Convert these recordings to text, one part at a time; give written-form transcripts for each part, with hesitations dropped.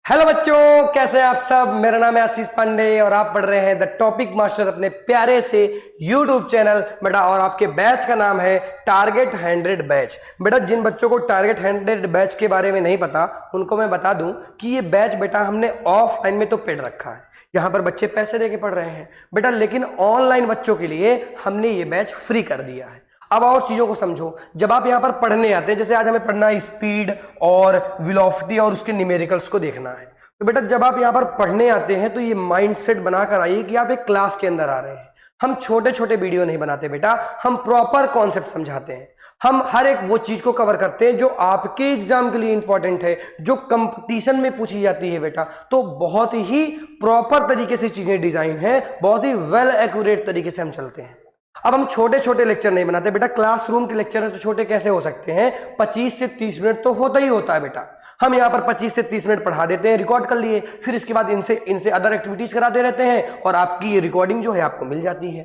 Hello बच्चों, कैसे हैं आप सब। मेरा नाम है आशीष पांडे और आप पढ़ रहे हैं द टॉपिक मास्टर अपने प्यारे से यूट्यूब चैनल बेटा। और आपके बैच का नाम है टारगेट 100 बैच। बेटा जिन बच्चों को टारगेट 100 बैच के बारे में नहीं पता उनको मैं बता दूं कि ये बैच बेटा हमने ऑफलाइन में तो पेड रखा है, यहाँ पर बच्चे पैसे देके पढ़ रहे हैं बेटा, लेकिन ऑनलाइन बच्चों के लिए हमने ये बैच फ्री कर दिया है। अब और चीजों को समझो। जब आप यहाँ पर पढ़ने आते हैं, जैसे आज हमें पढ़ना है स्पीड और वेलोसिटी और उसके न्यूमेरिकल्स को देखना है, तो बेटा जब आप यहाँ पर पढ़ने आते हैं तो ये माइंडसेट बनाकर आइए कि आप एक क्लास के अंदर आ रहे हैं। हम छोटे छोटे वीडियो नहीं बनाते बेटा, हम प्रॉपर कॉन्सेप्ट समझाते हैं। हम हर एक वो चीज को कवर करते हैं जो आपके एग्जाम के लिए इंपॉर्टेंट है, जो कंपटीशन में पूछी जाती है बेटा। तो बहुत ही प्रॉपर तरीके से चीजें डिजाइन है, बहुत ही वेल एक्यूरेट तरीके से हम चलते हैं। अब हम छोटे छोटे लेक्चर नहीं बनाते बेटा, क्लासरूम के लेक्चर है तो छोटे कैसे हो सकते हैं। 25 से 30 मिनट तो होता ही होता है बेटा। हम यहाँ पर 25 से 30 मिनट पढ़ा देते हैं, रिकॉर्ड कर लिए, फिर इसके बाद इनसे अदर एक्टिविटीज कराते रहते हैं और आपकी ये रिकॉर्डिंग जो है आपको मिल जाती है।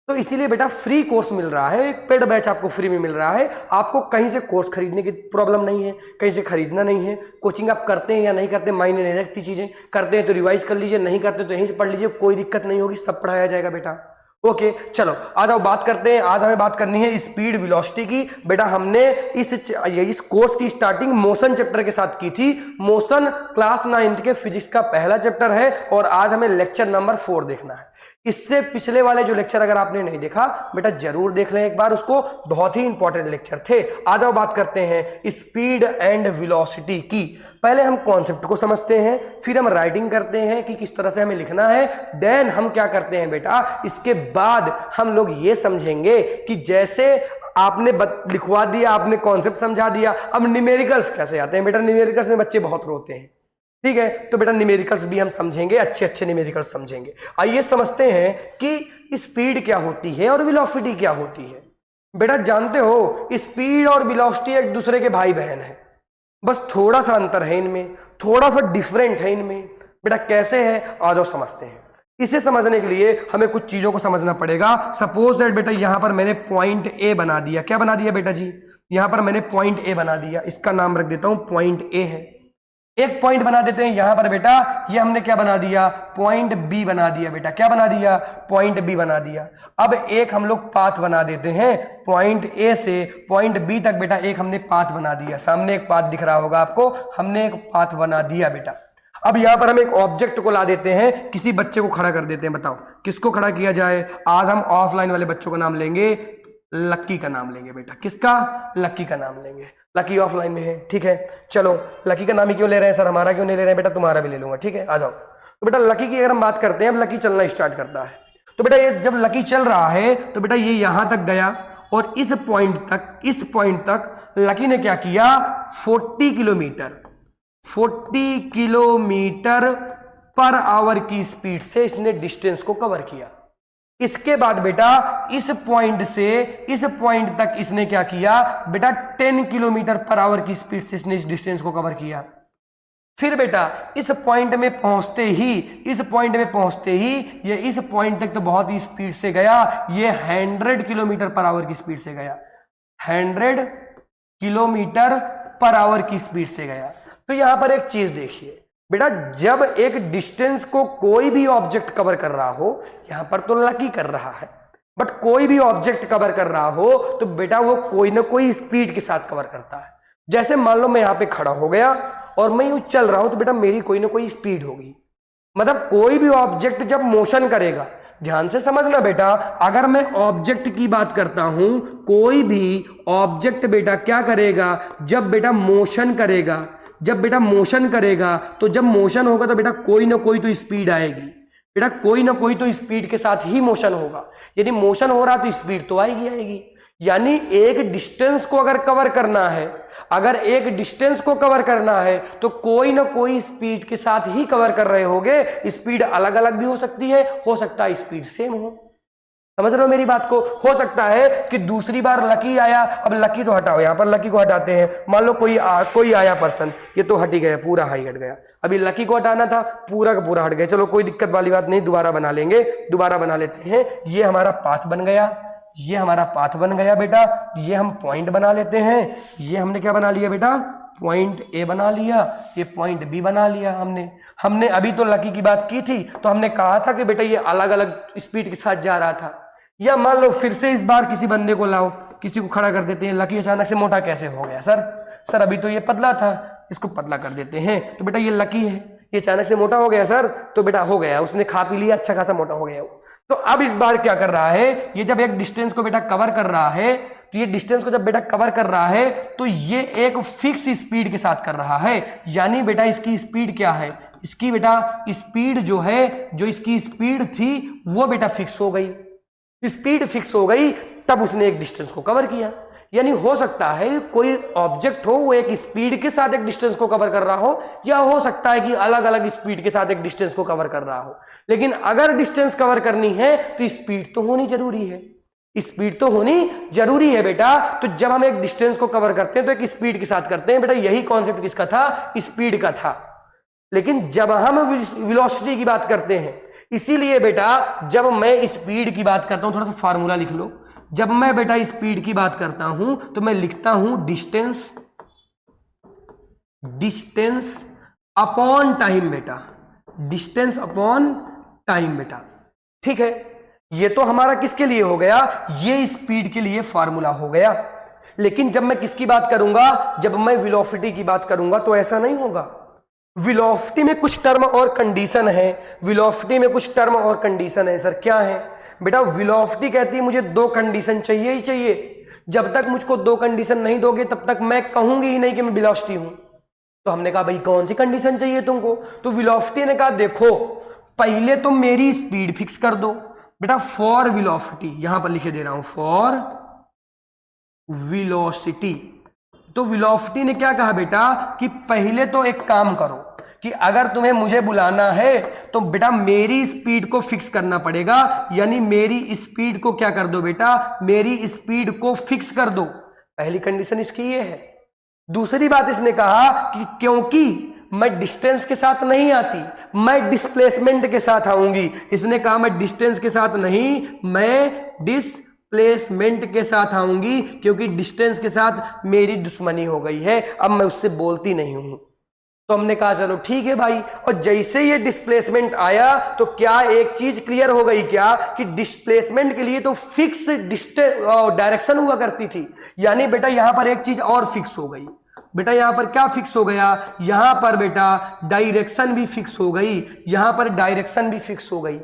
तो इसीलिए बेटा फ्री कोर्स मिल रहा है, एक पेड बैच आपको फ्री में मिल रहा है। आपको कहीं से कोर्स खरीदने की प्रॉब्लम नहीं है, कहीं से खरीदना नहीं है। कोचिंग आप करते हैं या नहीं करते मायने नहीं रखती, चीजें करते हैं तो रिवाइज कर लीजिए, नहीं करते तो यहीं से पढ़ लीजिए, कोई दिक्कत नहीं होगी, सब पढ़ाया जाएगा बेटा। ओके चलो आ जाओ बात करते हैं। आज हमें बात करनी है स्पीड वेलोसिटी की। बेटा हमने इस कोर्स की स्टार्टिंग मोशन चैप्टर के साथ की थी। मोशन क्लास 9th के फिजिक्स का पहला चैप्टर है और आज हमें लेक्चर नंबर 4 देखना है। इससे पिछले वाले जो लेक्चर अगर आपने नहीं देखा बेटा जरूर देख लें एक बार उसको, बहुत ही इंपॉर्टेंट लेक्चर थे। आ जाओ बात करते हैं स्पीड एंड वेलोसिटी की। पहले हम कॉन्सेप्ट को समझते हैं, फिर हम राइटिंग करते हैं कि किस तरह से हमें लिखना है। देन हम क्या करते हैं बेटा, इसके बाद हम लोग ये समझेंगे कि जैसे आपने लिखवा दिया, आपने कॉन्सेप्ट समझा दिया, अब न्यूमेरिकल्स कैसे आते हैं बेटा। न्यूमेरिकल्स में बच्चे बहुत रोते हैं, ठीक है, तो बेटा न्यूमेरिकल्स भी हम समझेंगे, अच्छे अच्छे न्यूमेरिकल्स समझेंगे। आइए समझते हैं कि स्पीड क्या होती है और वेलोसिटी क्या होती है। बेटा जानते हो स्पीड और वेलोसिटी एक दूसरे के भाई बहन है, बस थोड़ा सा अंतर है इनमें, थोड़ा सा डिफरेंट है इनमें। बेटा कैसे है आ जाओ समझते हैं। इसे समझने के लिए हमें कुछ चीजों को समझना पड़ेगा। सपोज दैट बेटा यहां पर मैंने पॉइंट ए बना दिया। क्या बना दिया बेटा जी, यहां पर मैंने पॉइंट ए बना दिया, इसका नाम रख देता हूं पॉइंट ए है। एक पॉइंट बना देते हैं यहां पर बेटा, ये हमने क्या बना दिया, पॉइंट बी बना दिया बेटा। क्या बना दिया, पॉइंट बी बना दिया। अब एक हम लोग पाथ बना देते हैं पॉइंट ए से पॉइंट बी तक बेटा, एक हमने पाथ बना दिया। सामने एक पाथ दिख रहा होगा आपको, हमने एक पाथ बना दिया बेटा। अब यहां पर हम एक ऑब्जेक्ट को ला देते हैं, किसी बच्चे को खड़ा कर देते हैं। बताओ किसको खड़ा किया जाए। आज हम ऑफलाइन वाले बच्चों का नाम लेंगे, लक्की का नाम लेंगे बेटा। किसका, लक्की का नाम लेंगे। लकी ऑफलाइन में है, ठीक है। चलो लकी का नाम ही क्यों ले रहे हैं सर, हमारा क्यों नहीं ले रहे हैं बेटा, तुम्हारा भी ले लूंगा, ठीक है। आ जाओ। तो बेटा लकी की अगर हम बात करते हैं, अब लकी चलना स्टार्ट करता है, तो बेटा ये जब लकी चल रहा है तो बेटा ये यहां तक गया और इस पॉइंट तक लकी ने क्या किया, 40 किलोमीटर पर आवर की स्पीड से इसने डिस्टेंस को कवर किया। इसके बाद बेटा इस पॉइंट से इस पॉइंट तक इसने क्या किया बेटा, 10 किलोमीटर पर आवर की स्पीड से इसने इस डिस्टेंस को कवर किया। फिर बेटा इस पॉइंट में पहुंचते ही ये इस पॉइंट तक तो बहुत ही स्पीड से गया, ये 100 किलोमीटर पर आवर की स्पीड से गया, 100 किलोमीटर पर आवर की स्पीड से गया। तो यहां पर एक चीज देखिए बेटा, जब एक डिस्टेंस को कोई भी ऑब्जेक्ट कवर कर रहा हो, यहां पर तो लकी कर रहा है, बट कोई भी ऑब्जेक्ट कवर कर रहा हो तो बेटा वो कोई ना कोई स्पीड के साथ कवर करता है। जैसे मान लो मैं यहां पे खड़ा हो गया और मैं यूं चल रहा हूं तो बेटा मेरी कोई ना कोई स्पीड होगी। मतलब कोई भी ऑब्जेक्ट जब मोशन करेगा, ध्यान से समझना बेटा, अगर मैं ऑब्जेक्ट की बात करता हूं, कोई भी ऑब्जेक्ट बेटा क्या करेगा, जब बेटा मोशन करेगा, तो जब मोशन होगा तो बेटा कोई ना कोई तो स्पीड आएगी बेटा, कोई ना कोई तो स्पीड के साथ ही मोशन होगा। यदि मोशन हो रहा तो स्पीड तो आएगी। यानी एक डिस्टेंस को अगर कवर करना है, तो कोई ना कोई स्पीड के साथ ही कवर कर रहे होगे। स्पीड अलग अलग भी हो सकती है, हो सकता है स्पीड सेम हो। समझ रहे हो मेरी बात को। हो सकता है कि दूसरी बार लकी आया, अब लकी तो हटाओ, यहां पर लकी को हटाते हैं। मान लो कोई आया पर्सन, ये तो हट ही गया, पूरा हाई हट गया। अभी लकी को हटाना था, पूरा का पूरा हट गया। चलो कोई दिक्कत वाली बात नहीं, दोबारा बना लेंगे, दोबारा बना लेते हैं। ये हमारा पाथ बन गया, बेटा। ये हम पॉइंट बना लेते हैं, ये हमने क्या बना लिया बेटा, पॉइंट ए बना लिया, ये पॉइंट बी बना लिया। हमने अभी तो लकी की बात की थी, तो हमने कहा था कि बेटा ये अलग अलग स्पीड के साथ जा रहा था। या मान लो फिर से इस बार किसी बंदे को लाओ, किसी को खड़ा कर देते हैं। लकी अचानक से मोटा कैसे हो गया सर अभी तो ये पतला था, इसको पतला कर देते हैं, तो बेटा ये लकी है, ये अचानक से मोटा हो गया सर, तो बेटा हो गया, उसने खा पी लिया, अच्छा खासा मोटा हो गया वो। तो अब इस बार क्या कर रहा है, ये जब एक डिस्टेंस को बेटा कवर कर रहा है, तो ये डिस्टेंस को जब बेटा कवर कर रहा है तो ये एक फिक्स स्पीड के साथ कर रहा है। यानी बेटा इसकी स्पीड क्या है, इसकी बेटा स्पीड जो है, जो इसकी स्पीड थी वो बेटा फिक्स हो गई। स्पीड फिक्स हो गई तब उसने एक डिस्टेंस को कवर किया। यानी हो सकता है कोई ऑब्जेक्ट हो वो एक स्पीड के साथ एक डिस्टेंस को कवर कर रहा हो, या हो सकता है कि अलग अलग स्पीड के साथ एक डिस्टेंस को कवर कर रहा हो। लेकिन अगर डिस्टेंस कवर करनी है तो स्पीड तो होनी जरूरी है, स्पीड तो होनी जरूरी है बेटा। तो जब हम एक डिस्टेंस को कवर करते हैं तो एक स्पीड के साथ करते हैं बेटा। यही कॉन्सेप्ट किसका था, स्पीड का था। लेकिन जब हम वेलोसिटी की बात करते हैं, इसीलिए बेटा जब मैं स्पीड की बात करता हूं, थोड़ा सा फार्मूला लिख लो। जब मैं बेटा स्पीड की बात करता हूं तो मैं लिखता हूं डिस्टेंस अपॉन टाइम बेटा, डिस्टेंस अपॉन टाइम बेटा। ठीक है, ये तो हमारा किसके लिए हो गया, ये स्पीड के लिए फार्मूला हो गया। लेकिन जब मैं किसकी बात करूंगा, जब मैं वेलोसिटी की बात करूंगा तो ऐसा नहीं होगा। वेलोसिटी में कुछ टर्म और कंडीशन है, वेलोसिटी में कुछ टर्म और कंडीशन है। सर क्या है बेटा, वेलोसिटी कहती है मुझे दो कंडीशन चाहिए ही चाहिए। जब तक मुझको दो कंडीशन नहीं दोगे तब तक मैं कहूंगी ही नहीं कि मैं वेलोसिटी हूं। तो हमने कहा भाई कौन सी कंडीशन चाहिए तुमको, तो वेलोसिटी ने कहा देखो पहले तो मेरी स्पीड फिक्स कर दो बेटा, फॉर वेलोसिटी, यहां पर लिखे दे रहा हूं फॉर वेलोसिटी। तो वेलोसिटी ने क्या कहा बेटा कि पहले तो एक काम करो कि अगर तुम्हें मुझे बुलाना है तो बेटा मेरी स्पीड को फिक्स करना पड़ेगा। यानी मेरी स्पीड को क्या कर दो बेटा, मेरी स्पीड को फिक्स कर दो। पहली कंडीशन इसकी ये है। दूसरी बात इसने कहा कि क्योंकि मैं डिस्टेंस के साथ नहीं आती, मैं डिस्प्लेसमेंट के साथ आऊंगी। इसने कहा मैं डिस्टेंस के साथ नहीं, मैं डिस्प्लेसमेंट के साथ आऊंगी, क्योंकि डिस्टेंस के साथ मेरी दुश्मनी हो गई है, अब मैं उससे बोलती नहीं हूं। तो हमने कहा चलो ठीक है भाई। और जैसे ये डिस्प्लेसमेंट आया तो क्या एक चीज क्लियर हो गई क्या, कि डिस्प्लेसमेंट के लिए तो फिक्स डायरेक्शन हुआ करती थी। यानी बेटा यहां पर एक चीज और फिक्स हो गई बेटा, यहां पर क्या फिक्स हो गया, यहां पर बेटा डायरेक्शन भी फिक्स हो गई, यहां पर डायरेक्शन भी फिक्स हो गई।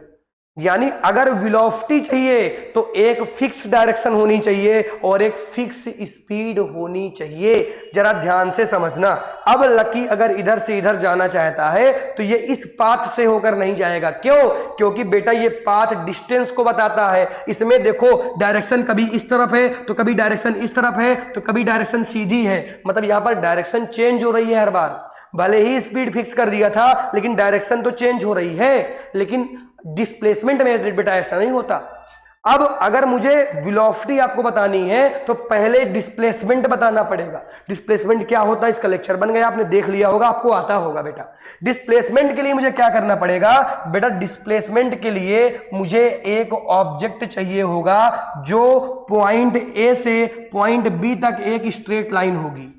यानी अगर वेलोसिटी चाहिए तो एक फिक्स डायरेक्शन होनी चाहिए और एक फिक्स स्पीड होनी चाहिए। जरा ध्यान से समझना। अब लकी अगर इधर से इधर जाना चाहता है तो ये इस पाथ से होकर नहीं जाएगा। क्यों, क्योंकि बेटा ये पाथ डिस्टेंस को बताता है। इसमें देखो डायरेक्शन कभी इस तरफ है तो कभी डायरेक्शन इस तरफ है तो कभी डायरेक्शन सीधी है, मतलब यहां पर डायरेक्शन चेंज हो रही है हर बार। भले ही स्पीड फिक्स कर दिया था लेकिन डायरेक्शन तो चेंज हो रही है। लेकिन डिस्प्लेसमेंट में बेटा ऐसा नहीं होता। अब अगर मुझे वेलोसिटी आपको बतानी है तो पहले डिस्प्लेसमेंट बताना पड़ेगा। डिस्प्लेसमेंट क्या होता है इसका लेक्चर बन गया, आपने देख लिया होगा, आपको आता होगा बेटा। डिस्प्लेसमेंट के लिए मुझे क्या करना पड़ेगा बेटा, डिस्प्लेसमेंट के लिए मुझे एक ऑब्जेक्ट चाहिए होगा जो पॉइंट ए से पॉइंट बी तक एक स्ट्रेट लाइन होगी।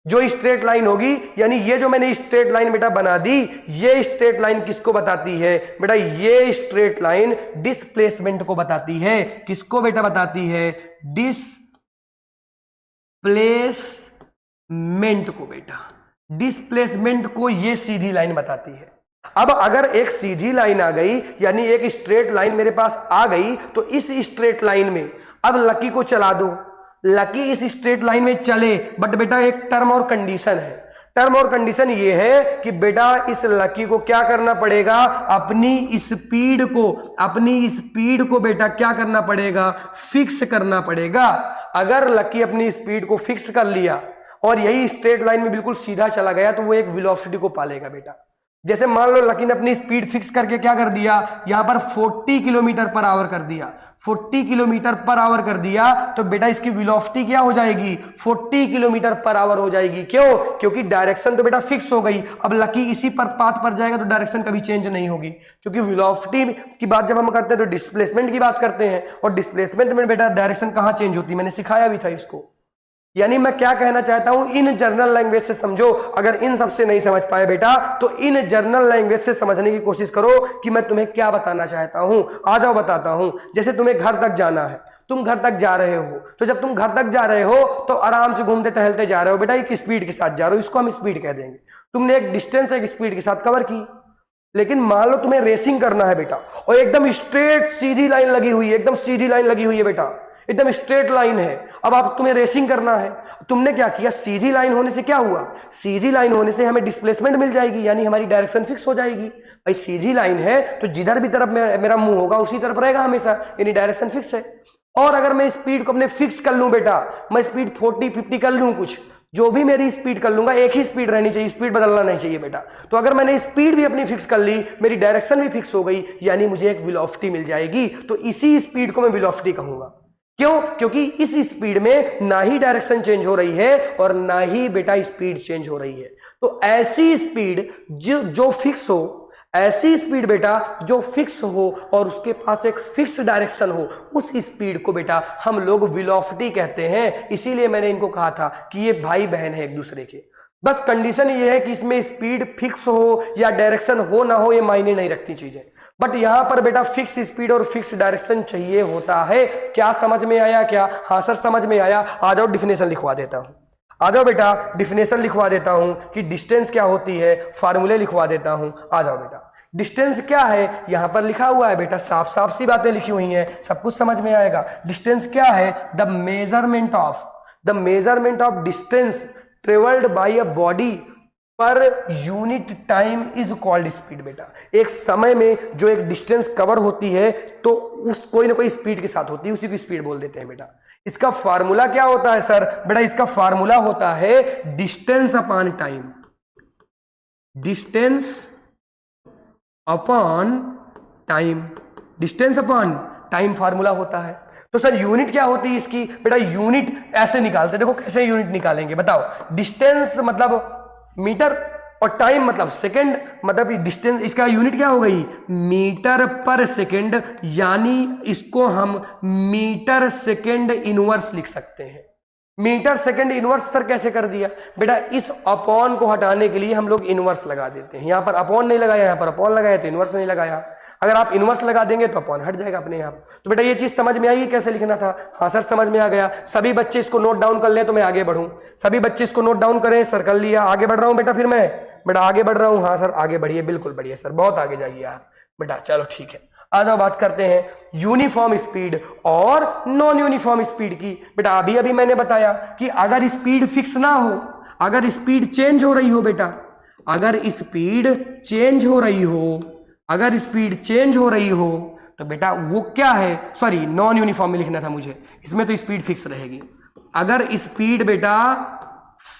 जो स्ट्रेट लाइन होगी, यानी ये जो मैंने स्ट्रेट लाइन बेटा बना दी, ये स्ट्रेट लाइन किसको बताती है बेटा, ये स्ट्रेट लाइन डिस्प्लेसमेंट को बताती है। किसको बेटा बताती है, डिस्प्लेसमेंट को बेटा, डिस्प्लेसमेंट को ये सीधी लाइन बताती है। अब अगर एक सीधी लाइन आ गई, यानी एक स्ट्रेट लाइन मेरे पास आ गई, तो इस स्ट्रेट लाइन में अब लकी को चला दो। लकी इस स्ट्रेट लाइन में चले, बट बेटा एक टर्म और कंडीशन है। टर्म और कंडीशन ये है कि बेटा इस लकी को क्या करना पड़ेगा, अपनी स्पीड को बेटा क्या करना पड़ेगा, फिक्स करना पड़ेगा। अगर लकी अपनी स्पीड को फिक्स कर लिया और यही स्ट्रेट लाइन में बिल्कुल सीधा चला गया तो वो एक वेलोसिटी को पालेगा बेटा। जैसे मान लो लकी ने अपनी स्पीड फिक्स करके क्या कर दिया, यहां पर 40 किलोमीटर पर आवर कर दिया, 40 किलोमीटर पर आवर कर दिया, तो बेटा इसकी वेलोसिटी क्या हो जाएगी, 40 किलोमीटर पर आवर हो जाएगी। क्यों, क्योंकि डायरेक्शन तो बेटा फिक्स हो गई। अब लकी इसी पर पाथ पर जाएगा तो डायरेक्शन कभी चेंज नहीं होगी, क्योंकि वेलोसिटी की बात जब हम करते हैं तो डिस्प्लेसमेंट की बात करते हैं, और डिस्प्लेसमेंट में बेटा डायरेक्शन कहां चेंज होती है, मैंने सिखाया भी था इसको। यानी मैं क्या कहना चाहता हूं, इन जर्नल लैंग्वेज से समझो। अगर इन सबसे नहीं समझ पाए बेटा तो इन जर्नल लैंग्वेज से समझने की कोशिश करो कि मैं तुम्हें क्या बताना चाहता हूं। आ जाओ बताता हूं। जैसे तुम्हें घर तक जाना है, तुम घर तक जा रहे हो, तो जब तुम घर तक जा रहे हो तो आराम से घूमते टहलते जा रहे हो बेटा, एक स्पीड के साथ जा रहे हो, इसको हम स्पीड कह देंगे। तुमने एक डिस्टेंस एक स्पीड के साथ कवर की। लेकिन मान लो तुम्हें रेसिंग करना है बेटा, और एकदम स्ट्रेट सीधी लाइन लगी हुई है, एकदम सीधी लाइन लगी हुई है बेटा, एकदम स्ट्रेट लाइन है। अब आप तुम्हें रेसिंग करना है, तुमने क्या किया, सीधी लाइन होने से क्या हुआ, सीधी लाइन होने से हमें डिस्प्लेसमेंट मिल जाएगी, यानी हमारी डायरेक्शन फिक्स हो जाएगी। भाई सीधी लाइन है तो जिधर भी तरफ मेरा मुंह होगा उसी तरफ रहेगा हमेशा, यानी डायरेक्शन फिक्स है। और अगर मैं स्पीड को अपने फिक्स कर लूं बेटा, मैं स्पीड 40-50 कर लूं, कुछ जो भी मेरी स्पीड कर लूंगा, एक ही स्पीड रहनी चाहिए, स्पीड बदलना नहीं चाहिए बेटा। तो अगर मैंने स्पीड भी अपनी फिक्स कर ली, मेरी डायरेक्शन भी फिक्स हो गई, यानी मुझे एक वेलोसिटी मिल जाएगी। तो इसी स्पीड को मैं वेलोसिटी कहूंगा। क्यों? क्योंकि इस स्पीड में ना ही डायरेक्शन चेंज हो रही है और ना ही बेटा स्पीड चेंज हो रही है। तो ऐसी स्पीड जो फिक्स हो, ऐसी स्पीड बेटा जो फिक्स हो और उसके पास एक फिक्स डायरेक्शन हो, उस स्पीड को बेटा हम लोग वेलोसिटी कहते हैं। इसीलिए मैंने इनको कहा था कि ये भाई बहन है एक दूसरे के। बस कंडीशन ये है कि इसमें स्पीड फिक्स हो या डायरेक्शन हो ना हो, ये मायने नहीं रखती चीजें। बट यहां पर बेटा फिक्स स्पीड और फिक्स डायरेक्शन चाहिए होता है। क्या समझ में आया क्या? हाँ सर समझ में आया। आ जाओ डिफिनेशन लिखवा देता हूं। आ जाओ बेटा डिफिनेशन लिखवा देता हूं कि डिस्टेंस क्या होती है, फार्मूले लिखवा देता हूं। आ जाओ बेटा, डिस्टेंस क्या है यहां पर लिखा हुआ है बेटा, साफ साफ सी बातें लिखी हुई हैं, सब कुछ समझ में आएगा। डिस्टेंस क्या है? The measurement of distance travelled by a body per unit time is called speed. बेटा एक समय में जो एक डिस्टेंस कवर होती है तो उस कोई ना कोई स्पीड के साथ होती है, उसी को स्पीड बोल देते हैं बेटा। इसका फार्मूला क्या होता है सर? बेटा इसका फार्मूला होता है distance upon time. Distance upon time, distance upon time formula होता है। तो सर यूनिट क्या होती है इसकी? बेटा यूनिट ऐसे निकालते, देखो कैसे यूनिट निकालेंगे बताओ। डिस्टेंस मतलब मीटर और टाइम मतलब सेकंड, मतलब डिस्टेंस इसका यूनिट क्या हो गई? मीटर पर सेकंड, यानी इसको हम मीटर सेकंड इनवर्स लिख सकते हैं। मीटर सेकंड इनवर्स सर कैसे कर दिया? बेटा इस अपॉन को हटाने के लिए हम लोग इनवर्स लगा देते हैं। यहां पर अपॉन नहीं लगाया, यहां पर अपॉन लगाया तो इनवर्स नहीं लगाया। अगर आप इनवर्स लगा देंगे तो अपॉन हट जाएगा अपने आप। तो बेटा ये चीज समझ में आई कैसे लिखना था? हाँ सर समझ में आ गया। सभी बच्चे इसको नोट डाउन कर ले तो मैं आगे बढ़ूं। सभी बच्चे इसको नोट डाउन करें। सर कर लिया, आगे बढ़ रहा हूं बेटा। फिर मैं बेटा आगे बढ़ रहा हूं। हाँ सर आगे बढ़िए, बिल्कुल बढ़िए सर, बहुत आगे जाइए आप बेटा। चलो ठीक है, आ जाओ बात करते हैं यूनिफॉर्म स्पीड और नॉन यूनिफॉर्म स्पीड की। बेटा अभी अभी मैंने बताया कि अगर स्पीड फिक्स ना हो, अगर स्पीड चेंज हो रही हो बेटा, अगर स्पीड चेंज हो रही हो, अगर स्पीड चेंज हो रही हो तो बेटा वो क्या है? सॉरी नॉन यूनिफॉर्म में लिखना था मुझे, इसमें तो स्पीड फिक्स रहेगी। अगर स्पीड बेटा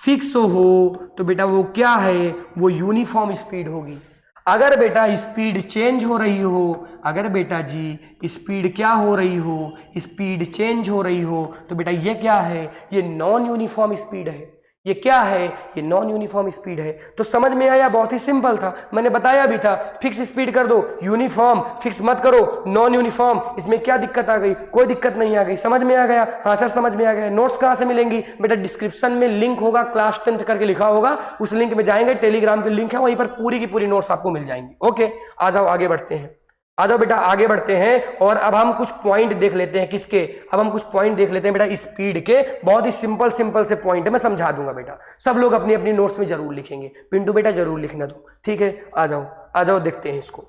फिक्स हो तो बेटा वो क्या है? वो यूनिफॉर्म स्पीड होगी। अगर बेटा स्पीड चेंज हो रही हो, अगर बेटा जी स्पीड क्या हो रही हो, स्पीड चेंज हो रही हो तो बेटा ये क्या है? ये नॉन यूनिफॉर्म स्पीड है। ये क्या है? ये नॉन यूनिफॉर्म स्पीड है। तो समझ में आया? बहुत ही सिंपल था, मैंने बताया भी था। फिक्स स्पीड कर दो यूनिफॉर्म, फिक्स मत करो नॉन यूनिफॉर्म। इसमें क्या दिक्कत आ गई? कोई दिक्कत नहीं आ गई। समझ में आ गया? हाँ सर समझ में आ गया। नोट्स कहाँ से मिलेंगी? बेटा डिस्क्रिप्शन में लिंक होगा, क्लास 10th करके लिखा होगा, उस लिंक में जाएंगे, टेलीग्राम की लिंक है, वहीं पर पूरी की पूरी नोट्स आपको मिल जाएंगी। ओके आ जाओ आगे बढ़ते हैं। आ जाओ बेटा आगे बढ़ते हैं और अब हम कुछ पॉइंट देख लेते हैं। किसके? अब हम कुछ पॉइंट देख लेते हैं बेटा स्पीड के। बहुत ही सिंपल सिंपल से पॉइंट है, मैं समझा दूंगा बेटा। सब लोग अपनी अपनी नोट्स में जरूर लिखेंगे। पिंटू बेटा जरूर लिखना दो, ठीक है? आ जाओ देखते हैं इसको।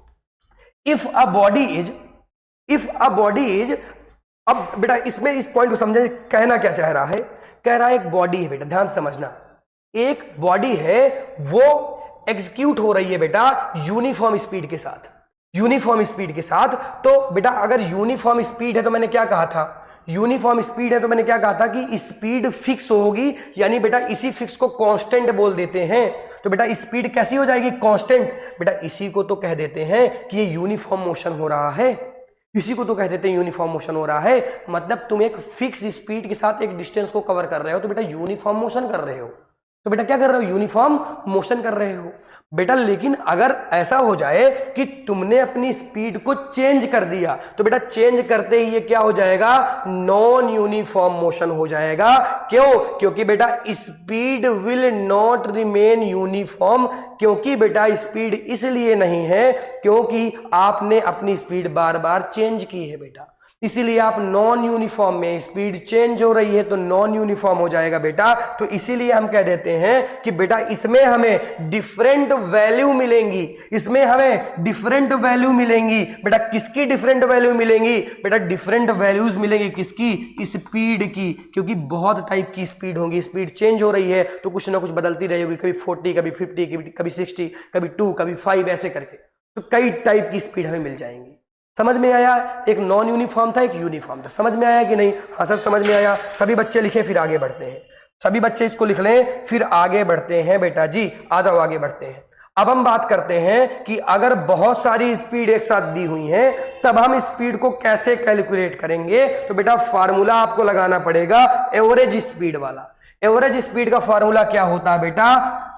इफ अ बॉडी इज, अब बेटा इसमें इस पॉइंट को समझे, कहना क्या चाह रहा है? कह रहा है एक बॉडी है बेटा, ध्यान समझना, एक बॉडी है वो एग्जीक्यूट हो रही है बेटा यूनिफॉर्म स्पीड के साथ, यूनिफॉर्म स्पीड के साथ। तो बेटा अगर यूनिफॉर्म स्पीड है तो मैंने क्या कहा था? यूनिफॉर्म स्पीड है तो मैंने क्या कहा था कि स्पीड फिक्स होगी, यानी बेटा इसी फिक्स को कांस्टेंट बोल देते हैं। तो बेटा स्पीड कैसी हो जाएगी? कांस्टेंट। बेटा इसी को तो कह देते हैं कि ये यूनिफॉर्म मोशन हो रहा है, इसी को तो कह देते हैं यूनिफॉर्म मोशन हो रहा है। मतलब तुम एक फिक्स स्पीड के साथ एक डिस्टेंस को कवर कर रहे हो तो बेटा यूनिफॉर्म मोशन कर रहे हो। तो बेटा क्या कर रहे हो? यूनिफॉर्म मोशन कर रहे हो। बेटा लेकिन अगर ऐसा हो जाए कि तुमने अपनी स्पीड को चेंज कर दिया तो बेटा चेंज करते ही ये क्या हो जाएगा, नॉन यूनिफॉर्म मोशन हो जाएगा। क्यों? क्योंकि बेटा speed will not remain uniform. क्योंकि बेटा स्पीड इसलिए नहीं है क्योंकि आपने अपनी स्पीड बार बार चेंज की है बेटा, इसीलिए आप नॉन यूनिफॉर्म में, स्पीड चेंज हो रही है तो नॉन यूनिफॉर्म हो जाएगा बेटा। तो इसीलिए हम कह देते हैं कि बेटा इसमें हमें डिफरेंट वैल्यू मिलेंगी, इसमें हमें डिफरेंट वैल्यू मिलेंगी। बेटा किसकी डिफरेंट वैल्यू मिलेंगी? बेटा डिफरेंट वैल्यूज मिलेंगी किसकी? स्पीड की, क्योंकि बहुत टाइप की स्पीड होगी, स्पीड चेंज हो रही है तो कुछ ना कुछ बदलती रहेगी, कभी 40, कभी 50, कभी 60, कभी 2, कभी 5, ऐसे करके तो कई टाइप की स्पीड हमें मिल जाएंगी। समझ में आया? एक नॉन यूनिफॉर्म था, एक यूनिफॉर्म था। समझ में आया कि नहीं? हाँ सर समझ में आया। सभी बच्चे लिखें फिर आगे बढ़ते हैं, सभी बच्चे इसको लिख लें फिर आगे बढ़ते हैं बेटा जी। आ जाओ आगे बढ़ते हैं। अब हम बात करते हैं कि अगर बहुत सारी स्पीड एक साथ दी हुई हैं तब हम स्पीड को कैसे कैलकुलेट करेंगे। तो बेटा फार्मूला आपको लगाना पड़ेगा एवरेज स्पीड वाला। एवरेज स्पीड का फार्मूला क्या होता है बेटा?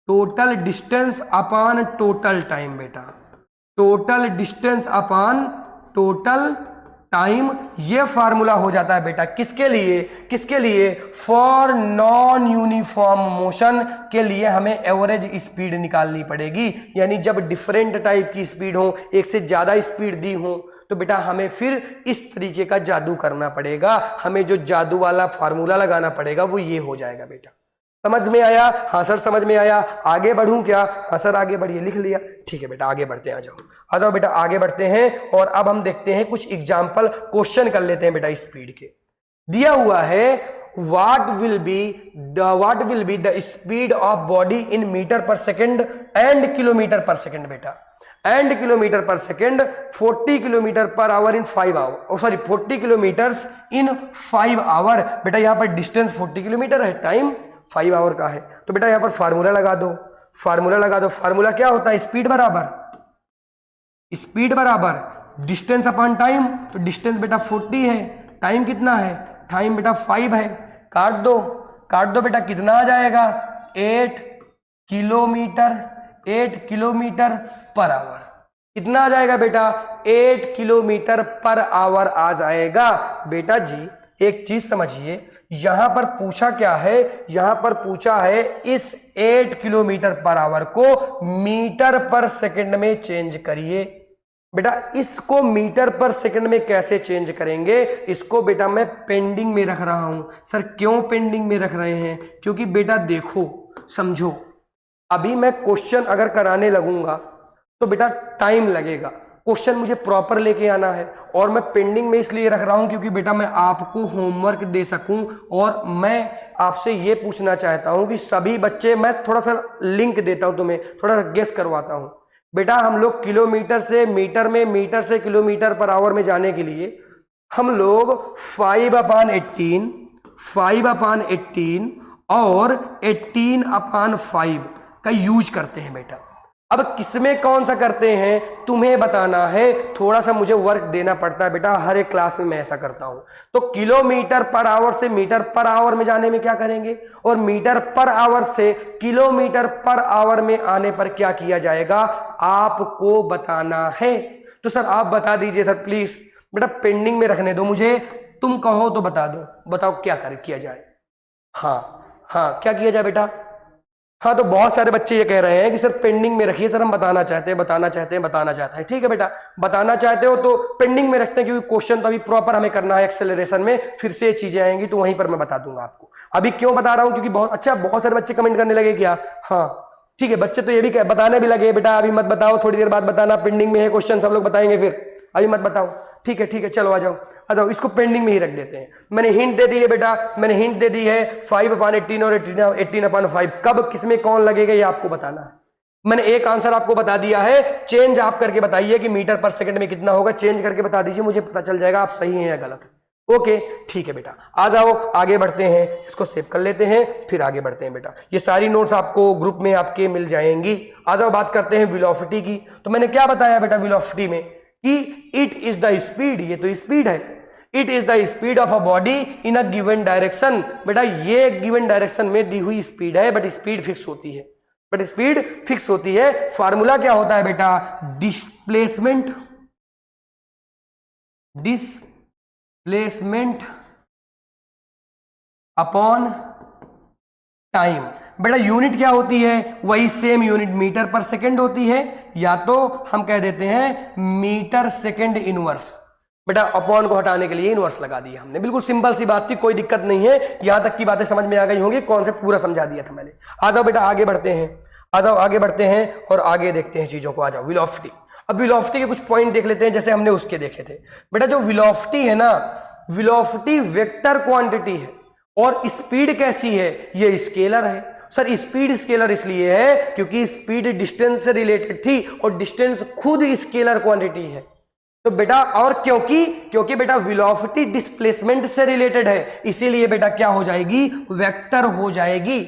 Total distance upon total time बेटा, total distance upon total time, ये फार्मूला हो जाता है बेटा किसके लिए? किसके लिए? फॉर नॉन यूनिफॉर्म मोशन के लिए हमें एवरेज स्पीड निकालनी पड़ेगी। यानी जब डिफरेंट टाइप की स्पीड हो, एक से ज्यादा स्पीड दी हो, तो बेटा हमें फिर इस तरीके का जादू करना पड़ेगा, हमें जो जादू वाला फार्मूला लगाना पड़ेगा वो ये हो जाएगा बेटा। समझ में आया? हाँ सर समझ में आया। आगे बढ़ूं क्या? हाँ सर आगे बढ़िए, लिख लिया। ठीक है बेटा आगे बढ़ते हैं, आ जाओ बेटा आगे बढ़ते हैं। और अब हम देखते हैं कुछ एग्जाम्पल क्वेश्चन कर लेते हैं बेटा। स्पीड के दिया हुआ है what will be the speed of body in meter per second and kilometer per second बेटा। And kilometre per second 40 kilometre per hour in 5 hour, sorry 40 kilometres in 5 hour. बेटा यहाँ पर डिस्टेंस 40 किलोमीटर है, time 5 hour का है। तो बेटा यहाँ पर फार्मूला लगा दो, फार्मूला लगा दो। फार्मूला क्या होता है? स्पीड बराबर डिस्टेंस अपॉन टाइम। तो डिस्टेंस बेटा 40 है, टाइम कितना है? टाइम बेटा 5 है। काट दो बेटा, कितना आ जाएगा? 8 किलोमीटर पर आवर। कितना आ जाएगा बेटा? 8 किलोमीटर पर आवर आ जाएगा। बेटा जी एक चीज समझिए, यहां पर पूछा क्या है? यहां पर पूछा है इस 8 किलोमीटर पर आवर को मीटर पर सेकंड में चेंज करिए। बेटा इसको मीटर पर सेकंड में कैसे चेंज करेंगे? इसको बेटा मैं पेंडिंग में रख रहा हूं। सर क्यों पेंडिंग में रख रहे हैं? क्योंकि बेटा देखो समझो, अभी मैं क्वेश्चन अगर कराने लगूंगा तो बेटा टाइम लगेगा, क्वेश्चन मुझे प्रॉपर लेके आना है। और मैं पेंडिंग में इसलिए रख रहा हूं क्योंकि बेटा मैं आपको होमवर्क दे सकूं। और मैं आपसे ये पूछना चाहता हूं कि सभी बच्चे, मैं थोड़ा सा लिंक देता हूं तुम्हें, थोड़ा सा गेस करवाता हूं। बेटा हम लोग किलोमीटर से मीटर में, मीटर से किलोमीटर पर आवर में जाने के लिए हम लोग 5/18 और 18/5 का यूज करते हैं बेटा। अब किसमें कौन सा करते हैं तुम्हें बताना है, थोड़ा सा मुझे वर्क देना पड़ता है बेटा, हर एक क्लास में मैं ऐसा करता हूं। तो किलोमीटर पर आवर से मीटर पर आवर में जाने में क्या करेंगे, और मीटर पर आवर से किलोमीटर पर आवर में आने पर क्या किया जाएगा, आपको बताना है। तो सर आप बता दीजिए सर प्लीज। बेटा पेंडिंग में रखने दो मुझे, तुम कहो तो बता दो, बताओ क्या किया जाए। हाँ क्या किया जाए बेटा? हाँ तो बहुत सारे बच्चे ये कह रहे हैं कि सर पेंडिंग में रखिए, सर हम बताना चाहते हैं। ठीक है बेटा, बताना चाहते हो तो पेंडिंग में रखते हैं, क्योंकि क्वेश्चन तो अभी प्रॉपर हमें करना है एक्सेलरेशन में, फिर से चीजें आएंगी तो वहीं पर मैं बता दूंगा आपको। अभी क्यों बता रहा हूं? क्योंकि बहुत सारे बच्चे कमेंट करने लगे क्या। हाँ ठीक है, बच्चे तो ये भी बताने भी लगे बेटा अभी मत बताओ, थोड़ी देर बाद बताना, पेंडिंग में है क्वेश्चन, सब लोग बताएंगे, फिर अभी मत बताओ। ठीक है चलो आ जाओ, इसको पेंडिंग में ही रख देते हैं। मैंने हिंट दे दी है बेटा, मैंने हिंट दे दी है 5/18 और 18/5 कब किसमें कौन लगेगा ये आपको बताना है। मैंने एक आंसर आपको बता दिया है, चेंज आप करके बताइए कि मीटर पर सेकंड में कितना होगा, चेंज करके बता दीजिए, मुझे पता चल जाएगा आप सही हैं या गलत है। ओके ठीक है बेटा, आ जाओ आगे बढ़ते हैं, इसको सेव कर लेते हैं फिर आगे बढ़ते हैं बेटा। ये सारी नोट्स आपको ग्रुप में आपके मिल जाएंगी। आ जाओ बात करते हैं वेलोसिटी की। तो मैंने क्या बताया बेटा वेलोसिटी में कि इट इज द स्पीड, ये तो स्पीड है। It is the speed of a body in a given direction. बेटा ये गिवन डायरेक्शन में दी हुई स्पीड है, बट स्पीड फिक्स होती है, बट स्पीड फिक्स होती है। फार्मूला क्या होता है बेटा, डिस्प्लेसमेंट अपॉन टाइम। बेटा यूनिट क्या होती है, वही सेम यूनिट मीटर पर सेकंड होती है, या तो हम कह देते हैं मीटर सेकंड इनवर्स। बेटा अपॉन को हटाने के लिए इनवर्स लगा दिया हमने, बिल्कुल सिंपल सी बात थी, कोई दिक्कत नहीं है। यहां तक की बातें समझ में आ गई होंगी, कॉन्सेप्ट पूरा समझा दिया था मैंने। आ जाओ बेटा आगे बढ़ते हैं, आ जाओ आगे बढ़ते हैं और आगे देखते हैं चीजों को। आ जाओ वेलोसिटी। अब वेलोसिटी के कुछ पॉइंट देख लेते हैं जैसे हमने उसके देखे थे। बेटा जो वेलोसिटी है ना, वेलोसिटी वेक्टर क्वांटिटी है और स्पीड कैसी है, ये स्केलर है। सर स्पीड स्केलर इसलिए है क्योंकि स्पीड डिस्टेंस से रिलेटेड थी और डिस्टेंस खुद स्केलर क्वांटिटी है। तो बेटा और क्योंकि बेटा वेलोसिटी डिस्प्लेसमेंट से रिलेटेड है, इसीलिए बेटा क्या हो जाएगी, वेक्टर हो जाएगी।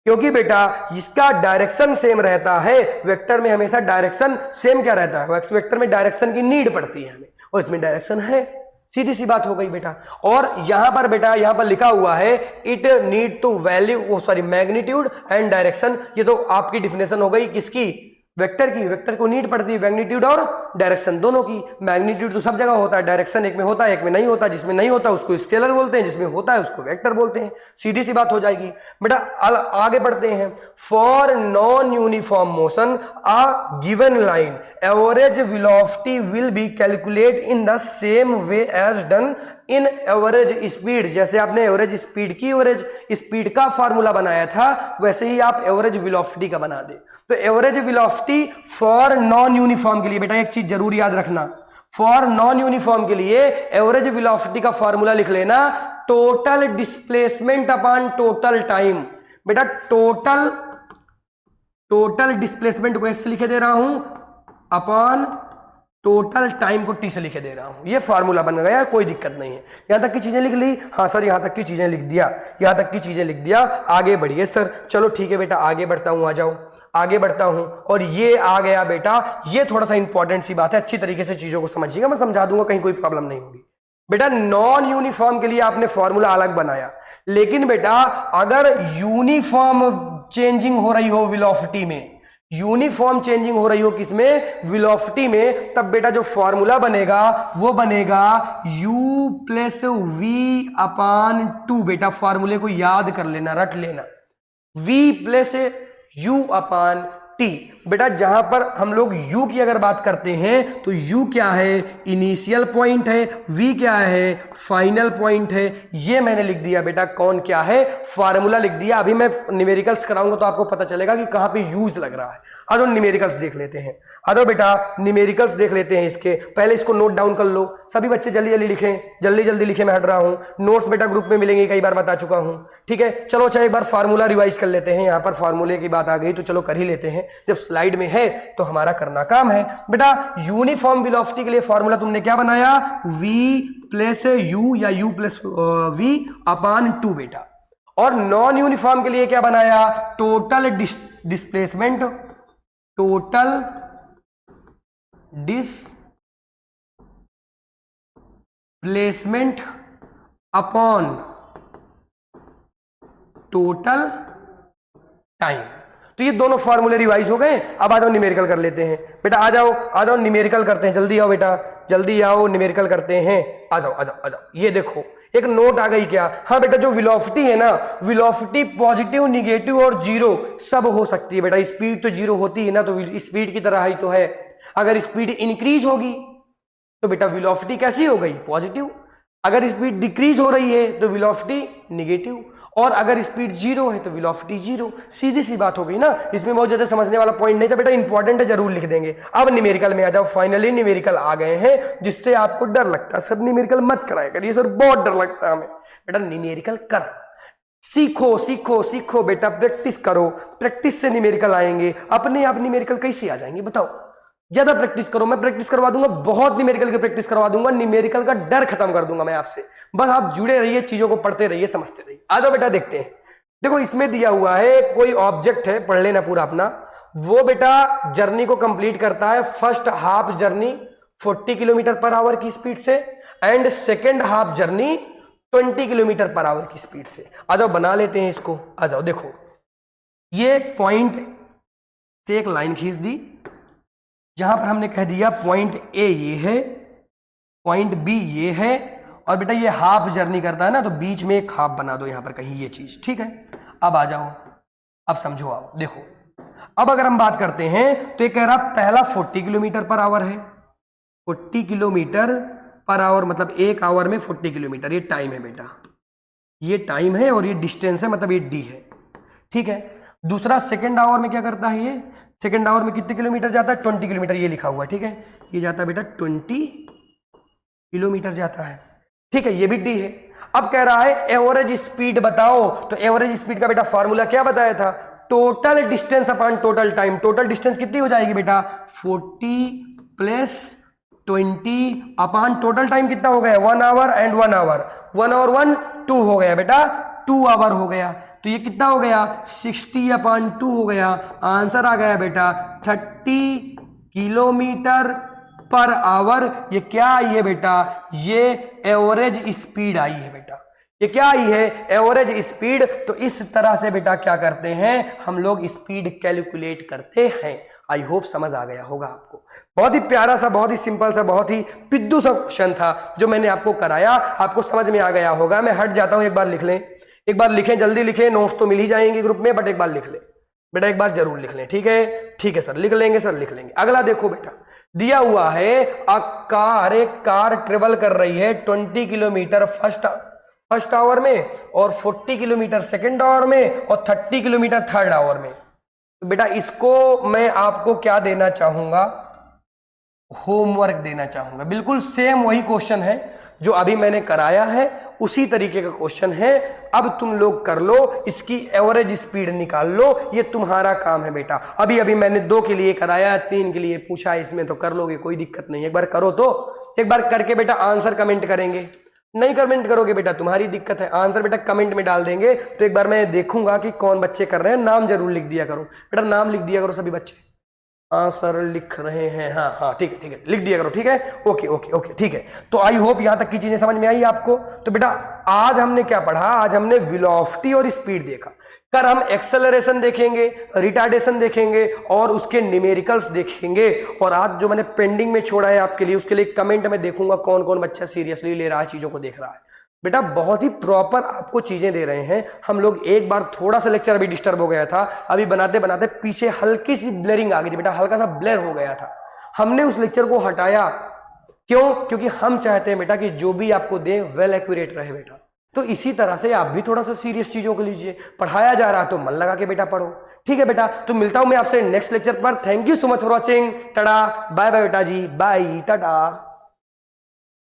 क्योंकि बेटा इसका डायरेक्शन सेम रहता है, वेक्टर में हमेशा डायरेक्शन सेम क्या रहता है, वेक्टर में डायरेक्शन की नीड पड़ती है हमें, और इसमें डायरेक्शन है, सीधी सी बात हो गई बेटा। और यहां पर बेटा यहां पर लिखा हुआ है it need to value magnitude and direction. ये तो आपकी डिफिनेशन हो गई किसकी, वेक्टर की। वेक्टर को नीड पड़ती है मैग्नीट्यूड और डायरेक्शन दोनों की। मैग्नीट्यूड तो सब जगह होता है, डायरेक्शन एक में होता है एक में नहीं होता। जिसमें नहीं होता उसको स्केलर बोलते हैं, जिसमें होता है उसको वेक्टर बोलते हैं। सीधी सी बात हो जाएगी बेटा। आगे बढ़ते हैं। For non uniform motion a given line average velocity will be calculate in the same way as done in average speed. जैसे आपने एवरेज स्पीड की एवरेज स्पीड का फार्मूला बनाया था, वैसे ही आप एवरेज वेलोसिटी का बना दे। तो average velocity for non uniform के लिए बेटा एक चीज जरूर याद रखना, फॉर नॉन यूनिफॉर्म के लिए एवरेज वेलोसिटी का फार्मूला लिख लेना, total displacement upon total time. बेटा टोटल डिस्प्लेसमेंट को ऐसे लिखे दे रहा हूं, अपॉन टोटल टाइम को टी से लिखे दे रहा हूं। ये फार्मूला बन गया, कोई दिक्कत नहीं है। यहां तक की चीजें लिख ली, हाँ सर यहां तक की चीजें लिख दिया, यहां तक की चीजें लिख दिया। आगे बढ़िए सर, चलो ठीक है बेटा आगे बढ़ता हूं, आ जाओ आगे बढ़ता हूं। और ये आ गया बेटा, ये थोड़ा सा इंपॉर्टेंट सी बात है, अच्छी तरीके से चीजों को समझिएगा, मैं समझा दूंगा, कहीं कोई प्रॉब्लम नहीं होगी। बेटा नॉन यूनिफॉर्म के लिए आपने फॉर्मूला अलग बनाया, लेकिन बेटा अगर यूनिफॉर्म चेंजिंग हो रही हो वेलोसिटी में, यूनिफॉर्म चेंजिंग हो रही हो किसमें, वेलोसिटी में, तब बेटा जो फॉर्मूला बनेगा वो बनेगा u प्लस वी अपान 2। बेटा फॉर्मूले को याद कर लेना, रट लेना, v प्लस u अपान t। बेटा जहां पर हम लोग u की अगर बात करते हैं तो u क्या है, इनिशियल पॉइंट है, v क्या है, फाइनल पॉइंट है। ये मैंने लिख दिया बेटा, कौन क्या है, फार्मूला लिख दिया। अभी मैं न्यूमेरिकल्स कराऊंगा तो आपको पता चलेगा कि कहां पे यूज लग रहा है। आ जाओ न्यूमेरिकल्स देख लेते हैं, आ जाओ बेटा न्यूमेरिकल्स देख लेते हैं। इसके पहले इसको नोट डाउन कर लो, सभी बच्चे जल्दी जल्दी लिखें, जल्दी जल्दी लिखे, मैं हट रहा हूं। नोट्स बेटा ग्रुप में मिलेंगे, कई बार बता चुका हूं, ठीक है। चलो अच्छा एक बार फार्मूला रिवाइज कर लेते हैं। यहां पर फार्मूले की बात आ गई तो चलो कर ही लेते हैं, जब स्लाइड में है तो हमारा करना काम है। बेटा यूनिफॉर्म वेलोसिटी के लिए फार्मूला तुमने क्या बनाया, v प्लस u या u प्लस v अपान 2 बेटा। और नॉन यूनिफॉर्म के लिए क्या बनाया, total displacement, total displacement upon total time. तो ये दोनों फार्मूले रिवाइज हो गए। अब आ जाओ न्यूमेरिकल कर लेते हैं। बेटा आ जाओ न्यूमेरिकल करते हैं, जल्दी आओ बेटा, जल्दी आओ न्यूमेरिकल करते हैं। आ जाओ आ जाओ आ जाओ। ये देखो एक नोट आ गई क्या, हाँ बेटा जो वेलोसिटी है ना, वेलोसिटी पॉजिटिव निगेटिव और जीरो सब हो सकती है बेटा। स्पीड तो जीरो होती है ना, तो स्पीड की तरह ही तो है। अगर स्पीड इंक्रीज होगी तो बेटा वेलोसिटी कैसी हो गई, पॉजिटिव। अगर स्पीड डिक्रीज हो रही है तो वेलोसिटी निगेटिव, और अगर स्पीड जीरो है तो वेलोसिटी जीरो। सीधी सी बात हो गई ना, इसमें बहुत ज्यादा समझने वाला पॉइंट नहीं था बेटा, इंपॉर्टेंट है, जरूर लिख देंगे। अब न्यूमेरिकल में आ जाओ। फाइनली न्यूमेरिकल आ गए हैं, जिससे आपको डर लगता है सर न्यूमेरिकल मत कराया करिए सर, बहुत डर लगता है हमें। बेटा न्यूमेरिकल कर, सीखो सीखो सीखो बेटा, प्रैक्टिस करो, प्रैक्टिस से न्यूमेरिकल आएंगे। अपने आप न्यूमेरिकल कैसे आ जाएंगे बताओ, ज्यादा प्रैक्टिस करो, मैं प्रैक्टिस करवा दूंगा, बहुत न्यूमेरिकल की प्रैक्टिस करवा दूंगा, न्यूमेरिकल का डर खत्म कर दूंगा मैं आपसे। बस आप जुड़े रहिए, चीजों को पढ़ते रहिए, समझते रहिए। आ जाओ बेटा देखते हैं। देखो इसमें दिया हुआ है कोई ऑब्जेक्ट है, पढ़ लेना पूरा अपना। वो बेटा जर्नी को कंप्लीट करता है, first half journey 40 kilometre per our की स्पीड से, and second half journey 20 kilometre per our की स्पीड से। आ जाओ बना लेते हैं इसको। आ जाओ देखो, ये पॉइंट से एक लाइन खींच दी, जहां पर हमने कह दिया पॉइंट ए ये है, पॉइंट बी ये है, और बेटा ये हाफ जर्नी करता है ना, तो बीच में एक हाफ बना दो यहां पर कहीं, ये चीज ठीक है। अब आ जाओ, अब समझो, आओ देखो। अब अगर हम बात करते हैं तो ये कह रहा पहला 40 किलोमीटर पर आवर है, 40 किलोमीटर पर आवर मतलब एक आवर में 40 किलोमीटर, ये टाइम है बेटा, ये टाइम है, और ये डिस्टेंस है मतलब ये डी है, ठीक है। दूसरा सेकेंड आवर में क्या करता है, ये सेकेंड आवर में कितने किलोमीटर जाता है, 20 किलोमीटर, ये लिखा हुआ है ठीक है, ये जाता है बेटा 20 किलोमीटर जाता है, ठीक है, ये भी डी है। अब कह रहा है एवरेज स्पीड बताओ, तो एवरेज स्पीड का बेटा फॉर्मूला क्या बताया था, total distance upon total time. Total distance कितनी हो जाएगी बेटा, 40 प्लस 20 अपॉन टोटल टाइम कितना हो गया, 1 आवर एंड 1 आवर, 1 और 1 2 हो गया बेटा, 2 आवर हो गया। तो ये कितना हो गया, 60 अपॉन 2 हो गया। आंसर आ गया बेटा 30 किलोमीटर पर आवर। ये क्या आई है बेटा, ये एवरेज स्पीड आई है बेटा, ये क्या आई है, एवरेज स्पीड। तो इस तरह से बेटा क्या करते हैं हम लोग, स्पीड कैलकुलेट करते हैं। आई होप समझ आ गया होगा आपको। बहुत ही प्यारा सा, बहुत ही सिंपल सा, बहुत ही पिद्दू सा क्वेश्चन था जो मैंने आपको कराया, आपको समझ में आ गया होगा। मैं हट जाता हूं, एक बार लिख लें, एक बार लिखें, जल्दी लिखें, नोट्स तो मिल ही जाएंगे ग्रुप में, बट एक बार लिख लें बेटा, एक बार जरूर लिख लें, ठीक है, ठीक है सर, लिख लेंगे सर, लिख लेंगे। अगला देखो बेटा, दिया हुआ है एक कार ट्रेवल कर रही है 20 किलोमीटर फर्स्ट आवर में, और 40 किलोमीटर सेकेंड आवर में, और 30 किलोमीटर थर्ड आवर में। तो बेटा इसको मैं आपको क्या देना चाहूंगा, होमवर्क देना चाहूंगा। बिल्कुल सेम वही क्वेश्चन है जो अभी मैंने कराया है, उसी तरीके का क्वेश्चन है। अब तुम लोग कर लो, इसकी एवरेज स्पीड निकाल लो, ये तुम्हारा काम है बेटा। अभी अभी मैंने 2 के लिए कराया, 3 के लिए पूछा, इसमें तो कर लोगे, कोई दिक्कत नहीं। एक बार करो, तो एक बार करके बेटा आंसर कमेंट करेंगे। नहीं कमेंट करोगे बेटा तुम्हारी दिक्कत है, आंसर बेटा कमेंट में डाल देंगे। तो एक बार मैं देखूंगा कि कौन बच्चे कर रहे हैं, नाम जरूर लिख दिया करो बेटा, नाम लिख दिया करो सभी बच्चे। आंसर लिख रहे हैं, हाँ हाँ ठीक है, ठीक है, लिख दिया करो, ठीक है, ओके ओके ओके, ठीक है। तो आई होप यहां तक की चीजें समझ में आई आपको। तो बेटा आज हमने क्या पढ़ा, आज हमने वेलोसिटी और स्पीड देखा। कल हम एक्सेलरेशन देखेंगे, रिटार्डेशन देखेंगे, और उसके न्यूमेरिकल्स देखेंगे। और आज जो मैंने पेंडिंग में छोड़ा है आपके लिए, उसके लिए कमेंट में देखूंगा कौन कौन बच्चा सीरियसली ले रहा है, चीजों को देख रहा है। बेटा बहुत ही प्रॉपर आपको चीजें दे रहे हैं हम लोग। एक बार थोड़ा सा लेक्चर अभी डिस्टर्ब हो गया था, अभी बनाते बनाते पीछे हल्की सी ब्लरिंग आ गई थी बेटा, हल्का सा ब्लर हो गया था, हमने उस लेक्चर को हटाया। क्यों? क्योंकि हम चाहते हैं बेटा कि जो भी आपको दे वेल एक्यूरेट रहे बेटा। तो इसी तरह से आप भी थोड़ा सा सीरियस चीजों को लीजिए, पढ़ाया जा रहा है तो मन लगा के बेटा पढ़ो, ठीक है बेटा। तो मिलता हूं मैं आपसे नेक्स्ट लेक्चर पर। Thank you so much for watching, tata bye bye बेटा जी, बाय टाटा।